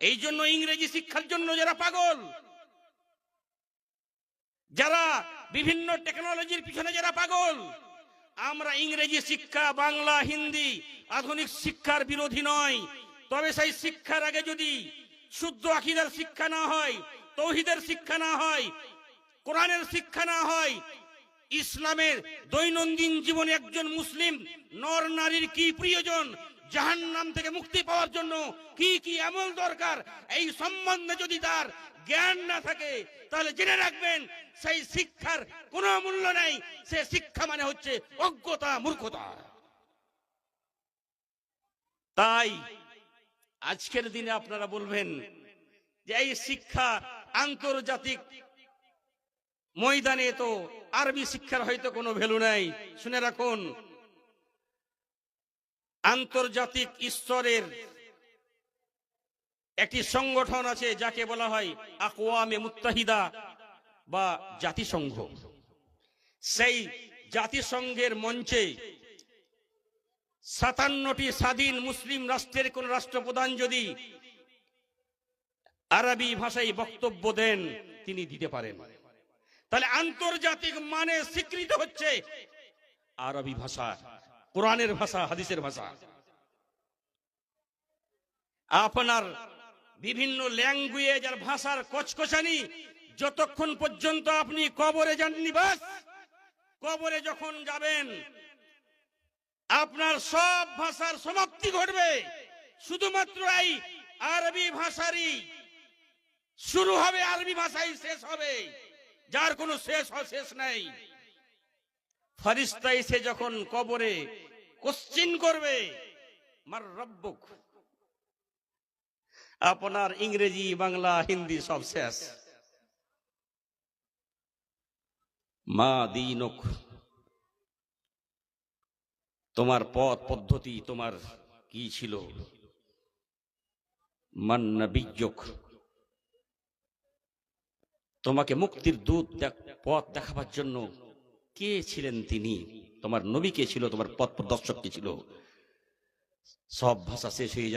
এই জন্য ইংরেজি শিক্ষার জন্য যারা পাগল, যারা বিভিন্ন টেকনোলজির পিছনে যারা পাগল, আমরা ইংরেজি শিক্ষা, বাংলা, হিন্দি, আধুনিক শিক্ষার বিরোধী নয়। তবে সেই শিক্ষার আগে যদি শুদ্ধ আকীদার শিক্ষা না হয়, তাওহীদের শিক্ষা না হয়, কোরআনের শিক্ষা না হয়, ইসলামের দৈনন্দিন জীবনে একজন মুসলিম নর নারীর কি প্রয়োজন, জাহান্নাম থেকে মুক্তি পাওয়ার জন্য কি কি আমল দরকার, এই সম্বন্ধে যদি তার জ্ঞান না থাকে, তাহলে জেনে রাখবেন সেই শিক্ষার কোনো মূল্য নাই। সে শিক্ষা মানে হচ্ছে অজ্ঞতা, মূর্খতা। তাই আজকের দিনে আপনারা বলবেন যে এই শিক্ষা আন্তর্জাতিক ময়দানে তো আরবি শিক্ষার হয়তো কোনো ভ্যালু নাই। শুনে রাখুন, আন্তর্জাতিক স্তরের একটি সংগঠন আছে যাকে বলা হয় আকওয়ামে মুত্তাহিদা বা জাতিসংঘ। সেই জাতিসংঘের মঞ্চে 57টি স্বাধীন মুসলিম রাষ্ট্রের কোন রাষ্ট্রপ্রধান যদি আরবি ভাষায় বক্তব্য দেন, তিনি দিতে পারেন। তাহলে আন্তর্জাতিক মানে স্বীকৃত হচ্ছে আরবি ভাষা, কোরআনের ভাষা, হাদিসের ভাষা। আপনার বিভিন্ন ল্যাঙ্গুয়েজ আর ভাষার কচকচানি যতক্ষণ পর্যন্ত আপনি কবরে যাননি, বাস কবরে যখন যাবেন আপনার সব ভাষার সমাপ্তি ঘটবে। শুধুমাত্র এই আরবি ভাষারই শুরু হবে, আরবি ভাষাই শেষ হবে, যার কোনো শেষ নাই। ফেরেশতা এসে যখন কবরে কোশ্চিন করবে, মার রব্বুক, আপনার ইংরেজি, বাংলা, হিন্দি সব শেষ। মা দীনুক, তোমার পথ পদ্ধতি তোমার কি ছিল। মান নবিয়্যুক, তোমাকে মুক্তির দূত পথ দেখাবার জন্য কে ছিলেন তিনি, তোমার নবী কে ছিল, তোমার পথ প্রদর্শক কে ছিল। সব ভাষা শেষ হয়ে যায়।